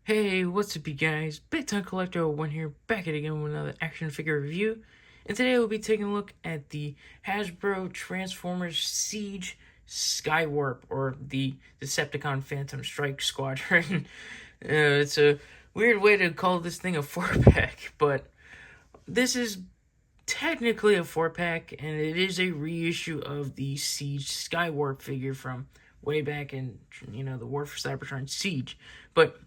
Hey, what's up you guys? Big Time Collector 1 here, back at it again with another action figure review. And today we'll be taking a look at the Hasbro Transformers Siege Skaywarp, or the Decepticon Phantom Strike Squadron. It's a weird way to call this thing a 4-pack, but this is technically a 4-pack, and it is a reissue of the Siege Skaywarp figure from way back in, the War for Cybertron Siege. But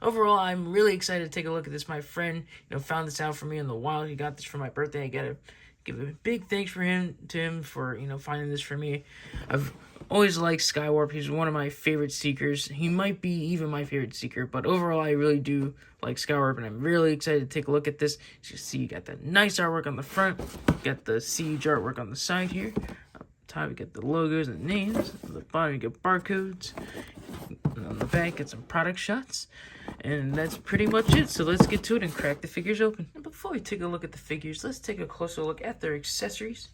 overall, I'm really excited to take a look at this. My friend, found this out for me in the wild. He got this for my birthday. I gotta give a big thanks to him for, finding this for me. I've always liked Skaywarp. He's one of my favorite Seekers. He might be even my favorite Seeker, but overall, I really do like Skaywarp, and I'm really excited to take a look at this. As you see, you got that nice artwork on the front. You got the Siege artwork on the side here. Up top, you get the logos and names. On the bottom, you get barcodes. And on the back, get some product shots. And that's pretty much it. So let's get to it and crack the figures open. And before we take a look at the figures, let's take a closer look at their accessories.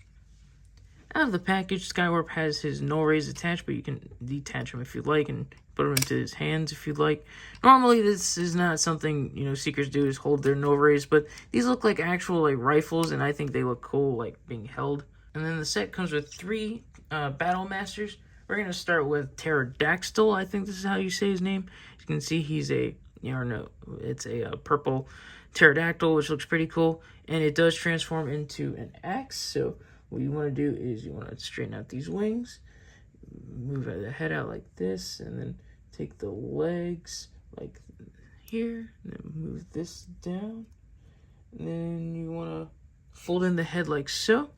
Out of the package, Skaywarp has his no rays attached, but you can detach him if you like and put him into his hands if you'd like. Normally, this is not something, Seekers do, is hold their no rays, but these look like actual, rifles, and I think they look cool, being held. And then the set comes with 3 Battle Masters. We're going to start with Pterodactyl, I think this is how you say his name. You can see he's it's a purple pterodactyl, which looks pretty cool. And it does transform into an axe, so what you want to do is you want to straighten out these wings, move the head out like this, and then take the legs like here, and then move this down. And then you want to fold in the head like so.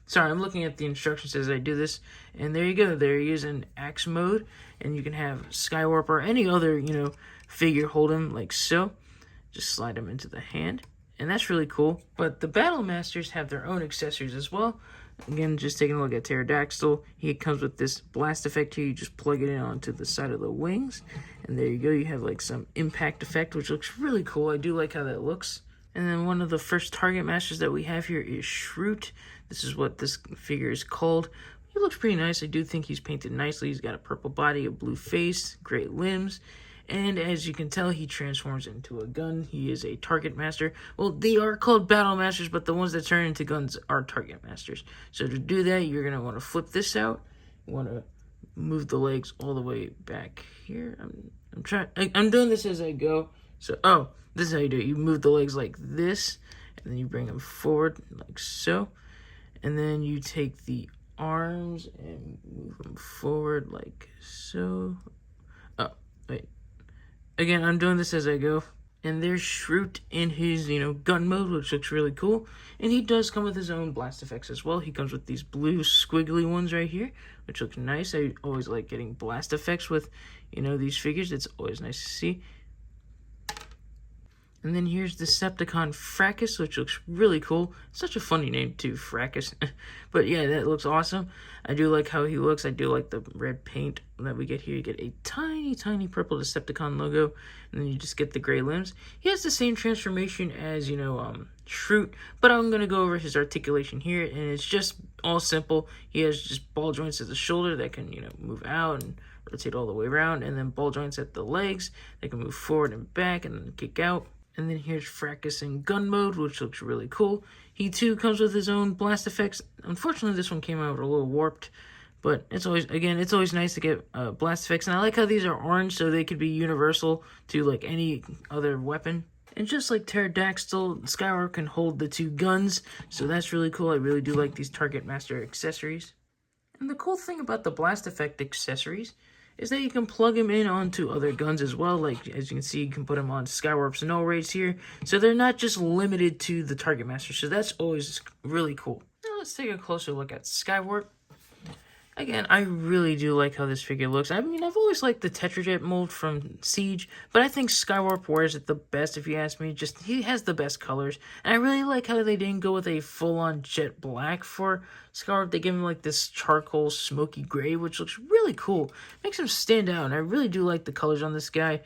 Sorry, I'm looking at the instructions as I do this. And there you go. There he is in axe mode. And you can have Skaywarp or any other, figure hold him like so. Just slide him into the hand. And that's really cool. But the Battle Masters have their own accessories as well. Again, just taking a look at Pterodactyl. He comes with this blast effect here. You just plug it in onto the side of the wings. And there you go. You have some impact effect, which looks really cool. I do like how that looks. And then one of the first target masters that we have here is Shroot. This is what this figure is called. He looks pretty nice. I do think he's painted nicely. He's got a purple body, a blue face, great limbs. And as you can tell, he transforms into a gun. He is a target master. Well, they are called battle masters, but the ones that turn into guns are target masters. So to do that, you're going to want to flip this out. You want to move the legs all the way back here. I'm doing this as I go. So, this is how you do it. You move the legs like this, and then you bring them forward like so. And then you take the arms and move them forward like so. Oh, wait. Again, I'm doing this as I go. And there's Shroot in his, gun mode, which looks really cool. And he does come with his own blast effects as well. He comes with these blue squiggly ones right here, which look nice. I always like getting blast effects with, these figures. It's always nice to see. And then here's Decepticon Fracas, which looks really cool. Such a funny name, too, Fracas. But yeah, that looks awesome. I do like how he looks. I do like the red paint that we get here. You get a tiny, tiny purple Decepticon logo, and then you just get the gray limbs. He has the same transformation as, Shroot, but I'm going to go over his articulation here, and it's just all simple. He has just ball joints at the shoulder that can, move out and rotate all the way around, and then ball joints at the legs that can move forward and back and then kick out. And then here's Fracas in gun mode, which looks really cool. He too comes with his own blast effects. Unfortunately, this one came out a little warped, but it's always nice to get blast effects. And I like how these are orange, so they could be universal to any other weapon. And just like Pterodactyl, Skaywarp can hold the 2 guns, so that's really cool. I really do like these Target Master accessories. And the cool thing about the blast effect accessories is that you can plug them in onto other guns as well. As you can see, you can put them on Skaywarp's no rays here. So they're not just limited to the Target Master. So that's always really cool. Now let's take a closer look at Skaywarp. Again, I really do like how this figure looks. I mean, I've always liked the Tetrajet mold from Siege, but I think Skaywarp wears it the best, if you ask me. He has the best colors, and I really like how they didn't go with a full-on jet black for Skaywarp. They give him this charcoal smoky gray, which looks really cool. Makes him stand out, and I really do like the colors on this guy.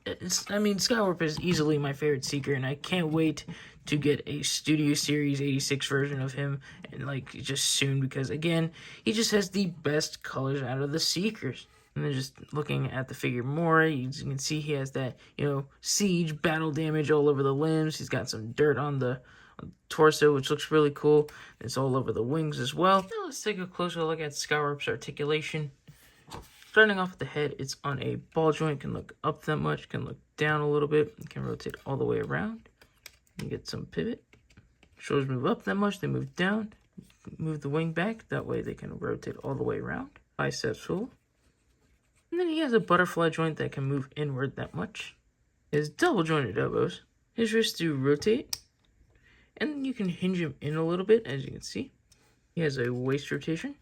Skaywarp is easily my favorite Seeker, and I can't wait to get a Studio Series 86 version of him, and just soon, because again, he just has the best colors out of the Seekers. And then just looking at the figure more, you can see he has that, siege battle damage all over the limbs. He's got some dirt on the torso, which looks really cool. It's all over the wings as well. Now let's take a closer look at Skaywarp's articulation. Starting off with the head, it's on a ball joint. Can look up that much, can look down a little bit. It can rotate all the way around. You get some pivot. Shoulders move up that much, they move down. Move the wing back, that way they can rotate all the way around. Biceps full. And then he has a butterfly joint that can move inward that much. His double jointed elbows. His wrists do rotate. And you can hinge him in a little bit, as you can see. He has a waist rotation.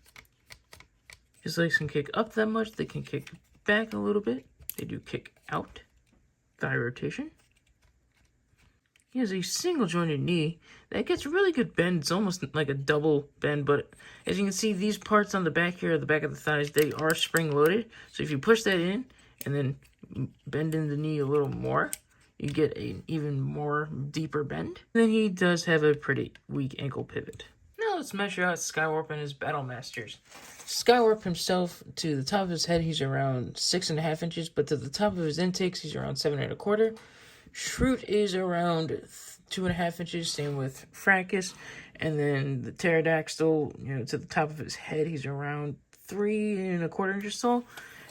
His legs can kick up that much. They can kick back a little bit. They do kick out. Thigh rotation. He has a single jointed knee that gets really good bend. It's almost like a double bend, but as you can see, these parts on the back here, the back of the thighs, they are spring loaded. So if you push that in and then bend in the knee a little more, you get an even more deeper bend. And then he does have a pretty weak ankle pivot. Now let's measure out Skaywarp and his Battle Masters. Skaywarp himself, to the top of his head, he's around 6.5 inches, but to the top of his intakes, he's around 7.25. Shroot is around 2.5 inches, same with Fracus. And then the Pterodactyl, to the top of his head, he's around 3.25 inches tall.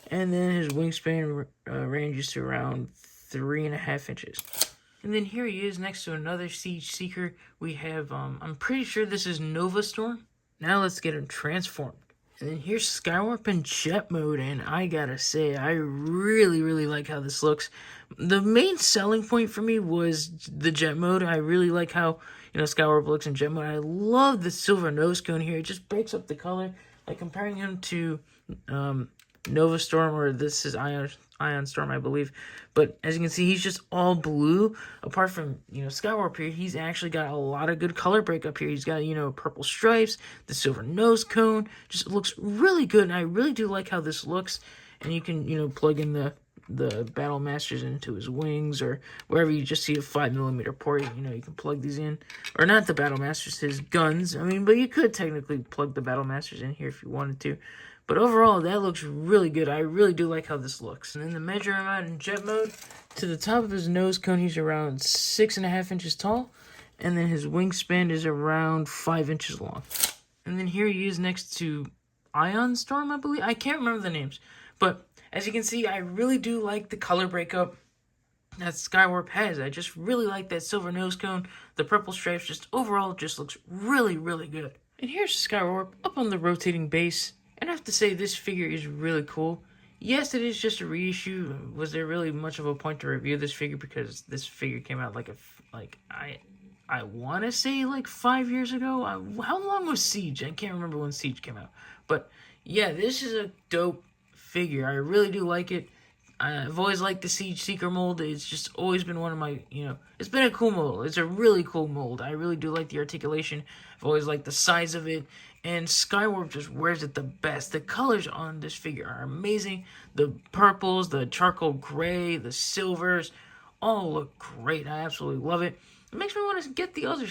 And then his wingspan ranges to around 3.5 inches. And then here he is next to another Siege Seeker. We have, I'm pretty sure this is Nova Storm. Now let's get him transformed. And then here's Skaywarp in jet mode, and I gotta say, I really, really like how this looks. The main selling point for me was the jet mode. I really like how, Skaywarp looks in jet mode. I love the silver nose cone here. It just breaks up the color. Like comparing him to Nova Storm, or this is Ion Storm, I believe. But as you can see, he's just all blue. Apart from, Skaywarp here, he's actually got a lot of good color breakup here. He's got, purple stripes, the silver nose cone. Just looks really good, and I really do like how this looks. And you can, plug in the Battle Masters into his wings, or wherever you just see a 5mm port, you can plug these in. Or not the Battle Masters, his guns. But you could technically plug the Battle Masters in here if you wanted to. But overall, that looks really good. I really do like how this looks. And then to measure him out in jet mode, to the top of his nose cone, he's around 6.5 inches tall. And then his wingspan is around 5 inches long. And then here he is next to Ion Storm, I believe. I can't remember the names. But as you can see, I really do like the color breakup that Skaywarp has. I just really like that silver nose cone. The purple stripes, just overall, just looks really, really good. And here's Skaywarp up on the rotating base. And I have to say, this figure is really cool. Yes, it is just a reissue. Was there really much of a point to review this figure? Because this figure came out I want to say 5 years ago. How long was Siege? I can't remember when Siege came out. But yeah, this is a dope figure. I really do like it. I've always liked the Siege Seeker mold. It's just always been one of my, it's been a cool mold. It's a really cool mold. I really do like the articulation. I've always liked the size of it. And Skaywarp just wears it the best. The colors on this figure are amazing. The purples, the charcoal gray, the silvers, all look great. I absolutely love it. It makes me want to get the other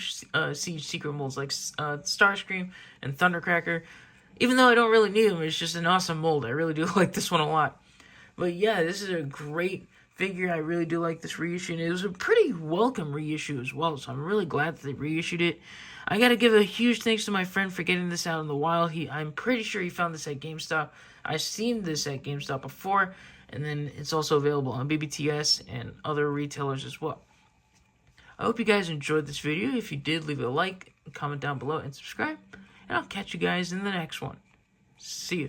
Siege Seeker molds like Starscream and Thundercracker. Even though I don't really need them, it's just an awesome mold. I really do like this one a lot. But yeah, this is a great figure. I really do like this reissue. And it was a pretty welcome reissue as well. So I'm really glad that they reissued it. I gotta give a huge thanks to my friend for getting this out in the wild. I'm pretty sure he found this at GameStop. I've seen this at GameStop before. And then it's also available on BBTS and other retailers as well. I hope you guys enjoyed this video. If you did, leave a like, comment down below, and subscribe. And I'll catch you guys in the next one. See ya.